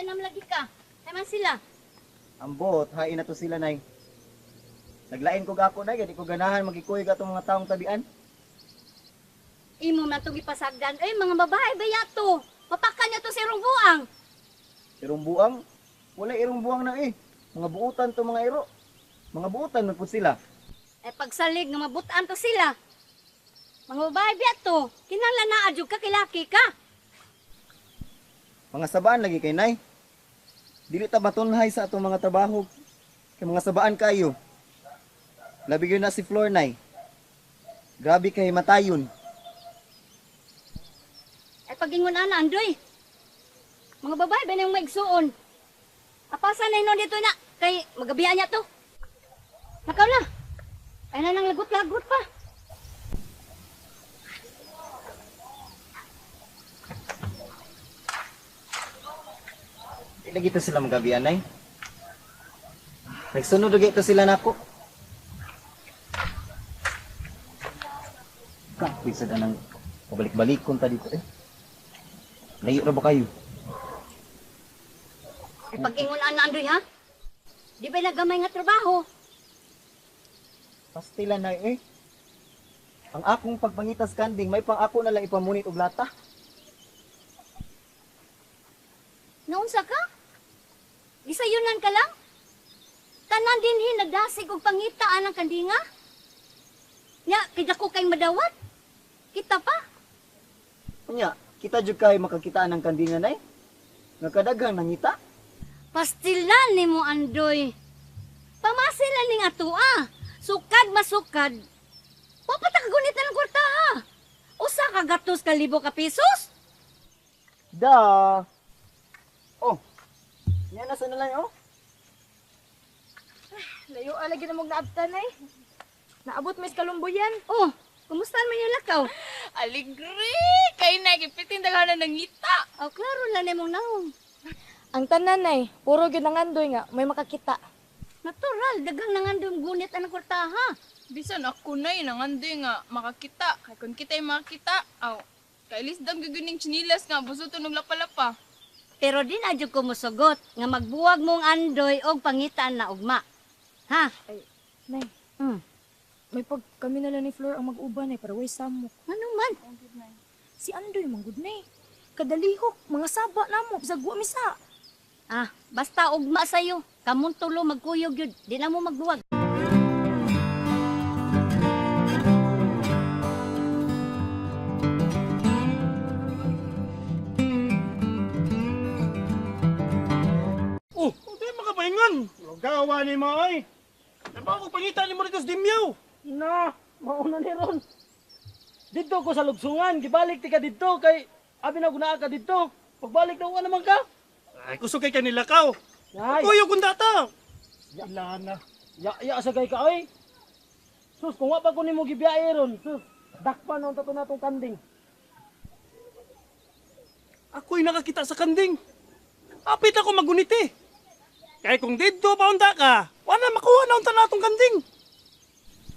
Kaya naman lagi ka. Kaya man sila. Ambot, hain na to sila, nay. Naglain ko gako, nay. Di ko ganahan magikuy ka itong mga taong tabian. Imo man itong ipasagdan. Eh, mga babae ba yato? Papakan niya to sa irong buang. Irong buang? Wala irong buang na eh. Mga buutan to mga iro. Mga buutan na po sila. Eh, pagsalig nga mabutaan to sila. Mga babae ba yato? Kinala na adyo ka, kilaki ka. Mga sabaan lagi kay nay. Dili ta matunhay sa atong mga trabaho. Kay mga sabaan kayo. Labi yun na si Flor, nay. Grabe kay matayon. Eh, pagingon ana, Andoy. Mga babae ba na yung maigsuon? Apasan na yun dito na. Kay magabihan niya to. Nakaw na. Ay na nang lagot-lagot pa. Lagi to sila magabian, nay. Nagsunod lagi to sila nako. Kapisa na nang pabalik-balikon ta dito eh. Layo na ba kayo? Eh, pagingon ana, Andoy, ha? Di ba nagamay nga trabaho? Pastila na eh. Ang akong pagpangitas kanding, may pang ako na lang ipamunit og lata. Naunsa ka? Gisayunan ka lang? Tanan din nagdasig og pangitaan ang kandinga? Nya, kita ko kay madawat? Kita pa? Nya, kita jud kay makakitaan ng kandingan ay. Nga kadaghang nangita. Pastilan ni mo, Andoy. Pamasilan ning atua. Sukad masukad. Papatagunit na ng kwarta, ha? Usa ka gatos ka libo ka pesos? Da. Oh. Nya nasa na lang oh. Layo lagi na mong naabtan ay. Naabot may kalumbuyan. Oh, kumusta man yung lakaw? Aligri! Kay na, gipitin daghanan ng ngita. Oh, klaro lang na mong naong. Ang tanan ay, puro gyud ang andoy nga, may makakita. Natural, dagang nangandong gunit ang kwarta, ha? Bisan ako na yun, nangandoy nga makakita. Kaya kung kita'y makakita, aw, kailis dam gaganing chinilas nga, buso to ng lapalapa. Pero din adyo ko musugot nga magbuwag mong Andoy og pangitaan na ugma. Ha? Nay, Hmm. may pag kami na lang ni Flor ang mag-uban ay para way samok. Ano man? Si Andoy manggod nay. Kadalihok, mga saba namo, sagwa misa. Ah, basta ugma sa'yo. Kamon tulo magkuyog yun. Di na mo magbuwag. Oh, hindi makapahingan. Lugawa ni mo ay. Napa ko pangita ni mo dito sa dimyaw. Na, mauna ni Ron. Dito ko sa lugsungan, gibalik ti ka dito kay abi na guna ka dito. Pagbalik na naman ka. Ay, kusog kay kanila ka. Ay, Kuyo kung data. ya na. Ya sa kay ka ay. Sus, kung wa pa ko nimo gibiyahe ron, sus, dakpan ang tato natong kanding. Ako'y nakakita sa kanding. Apit ako maguniti. Kaya kung dito pa unta ka, wala makuha na unta natong kanding.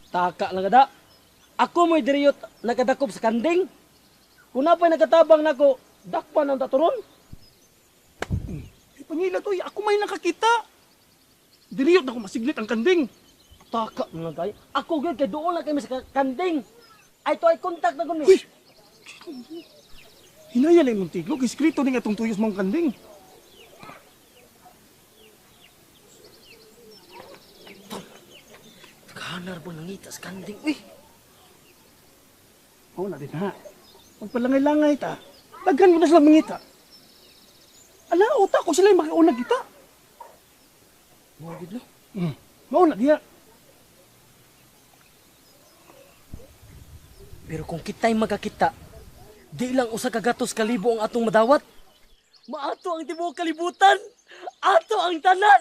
Taka lang kada. Ako mo'y diriyot nakadakop sa kanding. Kung napa'y nakatabang nako, dakpan ang taturon. Ay, pangila to, ako may nakakita. Diriyot na ko masiglit ang kanding. Taka lang kay. Ako gyud kay doon lang kay sa kanding. Ay to ay kontak na guni. Uy! Hinaya lang mong tiglog, iskrito din atong tuyos mong kanding. Kanar po nangita sa kanding. Uy, Oo na din ha. Pagpalangay-langay ta, daghan ko na sila mangita. Ala, utak ko sila yung makaunag kita. mo gid lo. Mauna diya. Pero kung kita'y magkakita, di lang usa ka gatos kalibo ang atong madawat. Maato ang tibuok kalibutan. Ato ang tanan.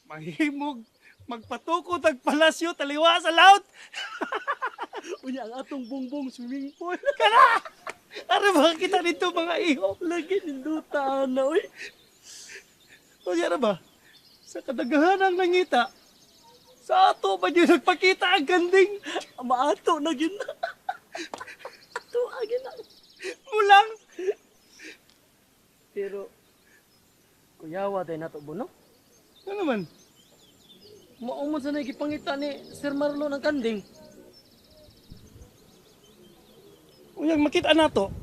Mahimog, magpatukot ang palasyo, taliwa sa laut. Unya ang atong bongbong swimming pool. Kana! Ano ba kita dito mga iho? Lagi ninduta na uy. O yan na ba? Sa kadagahan ng nangita, sa ato ba niyo nagpakita ang ganding? Maato na gid. Ato agin na. Mulang, ni Sir Marlon ang kanding. Unyang makita nato.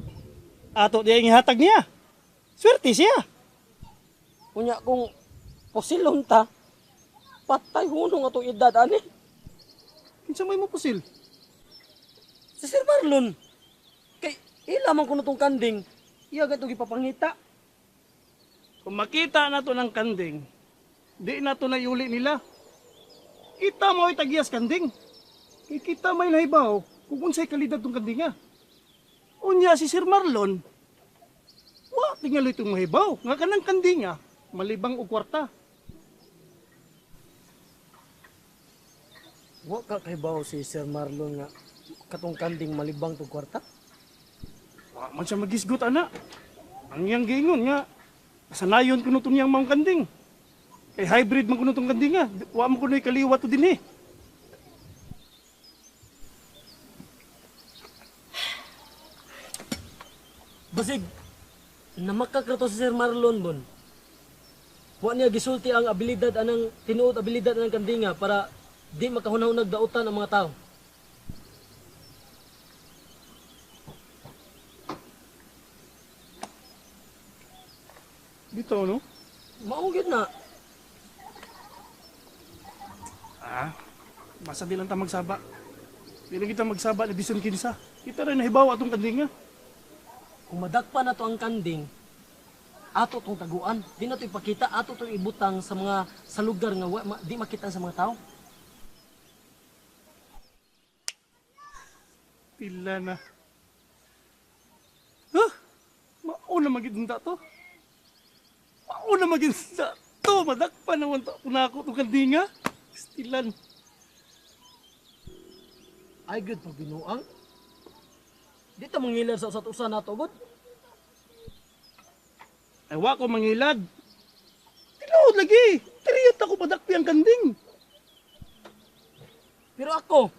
Ato diya ang ihatag niya. Swerte siya. Unya kung posilon ta, patay hunong atong edad ani. Kinsa may mo pusil? Si Sir Marlon. Kay ilaman ko na tong kanding. Iya gato gipapangita. Kung makita nato ng kanding, di nato na iuli nila. Kita mo ay tagyas kanding. Kay kita may nahibaw kung unsay kalidad tong kanding nga. Unya si Sir Marlon, wa tingal itong mahibaw. Nga kanang kanding nga, malibang og kwarta. Wa ka kay bawo si Sir Marlon nga katong kanding malibang tong kwarta. Wa man siya magisgot ana. Ang iyang giingon nga, sanayon kuno tong iyang mga kanding. Kay hybrid man kuno tong kanding nga. Wa man kuno kaliwat to dinhi. Basig namakak si Sir Marlon bon. Wa niya gisulti ang abilidad anang tinuod abilidad anang kandinga para di makahunahunag dautan ang mga tao. Dito no? Mao gyud na. Basta di lang ta magsaba. Di lang kita magsaba na bison kinsa. Kita rin nahibaw atong kanding nga. Kung madagpa na to ang kanding, ato tong taguan. Di na to ipakita, ato tong ibutang sa mga sa lugar nga di makita sa mga tao. Pila na. Huh? Mauna magiging to. Mauna magiging to. Madagpa naman to. Kung ako itong kandinga. Stilan. Ay good pag binuang. Di ta mangilad sa usat-usa nato gud. Ay wa ko mangilad. Tinuod lagi. Triyot ako padakpi ang kanding. Pero ako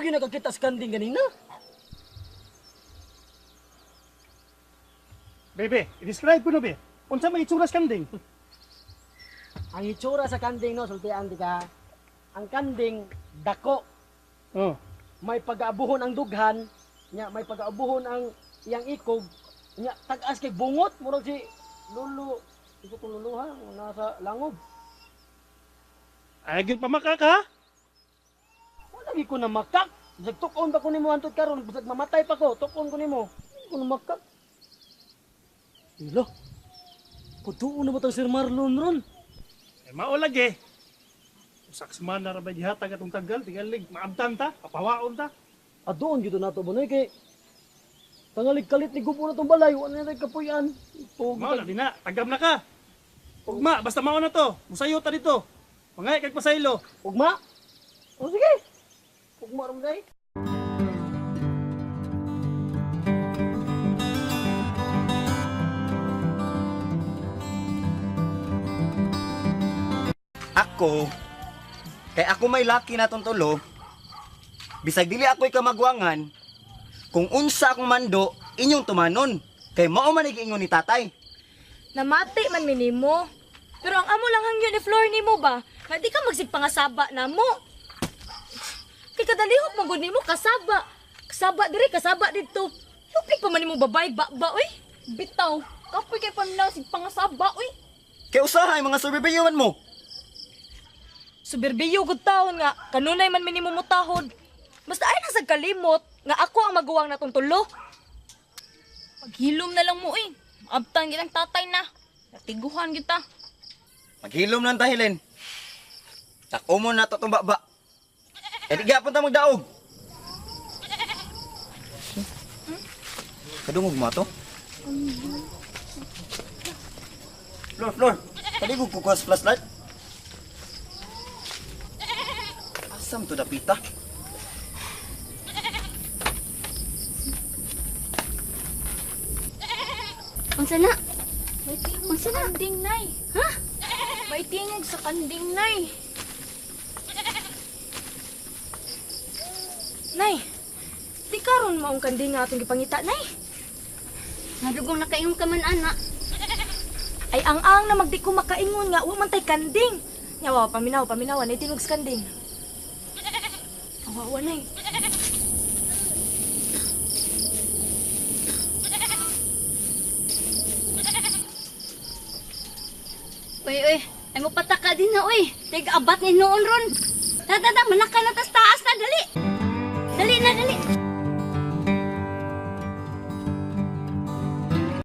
yung nakakita sa kanding ganina. Bebe, i-describe ko na be. Unsa may itsura sa kanding? Ang itsura sa kanding no, sultian di ka. Ang kanding dako, Oh. may pag-aabuhon ang dughan, nya may pag-aabuhon ang iyang ikog, nya tag-as kay bungot murag si Lulu, ito tong Lulu ha, nasa langob. Ay, gid pamakak ha? Wala gi ko na makak. Bisag tukon ba ko nimo antud karon, bisag mamatay pa ko, tukon ko nimo. Hindi ko na makak. Ilo. Putuon na ba tang Sir Marlon ron? Ay, mao lagi. Saksman na rabay dihatag atong tagal, tigalig, maabtan ta, papawaon ta. Adoon gyud nato bonoy kay tangalig kalit ni gupo na tong balay, wala na kapuyan. Mao na dina, tagam na ka. Ugma, basta mao na to. Musayo ta dito. Pangay kag pasaylo. Ugma. O sige. Ugma ron day. Ako, kay ako may laki na tong tulo, bisag dili ako'y kamagwangan, kung unsa akong mando, inyong tumanon, kay mao man igingon ni tatay. Namati man minimo. Pero ang amo lang hangyo ni Flor nimo ba? Nga di ka magsigpangasaba namo. Kay kadalihok mo gud nimo kasaba. Kasaba diri, kasaba dito. Lupig pa man nimo babay ba oy. Bitaw, kapoy kay paminaw sig pangasaba, uy. Kay usahay mga surveywan mo. Suberbiyo gud taon nga kanunay man minimo mutahod. Basta ay nang kalimot nga ako ang maguwang natong tulo. Paghilom na lang mo, uy. Abtan gilang tatay na. Natiguhan kita. Maghilom lang tahilen. Takumon na to itong baba. E di gapon ta magdaog. Kadungog mo to? Flor, paligog ko sa flashlight. Asam to dapita? Unsa na? May tingog sa kanding, nay. Ha? May tingog sa kanding, nay. Nay. Di karon maong kanding nga atong gipangita nay. Nadugong nakaingon ka man ana. Ay ang na magdi ko makaingon nga wa man tay kanding. Yawa, paminawan, ay tinog sa kanding. Awawa na eh. Uy, ay mo pataka din na, uy. Tig abat ni noon ron. Tata, manaka na tas taas na, dali. Dali na, dali.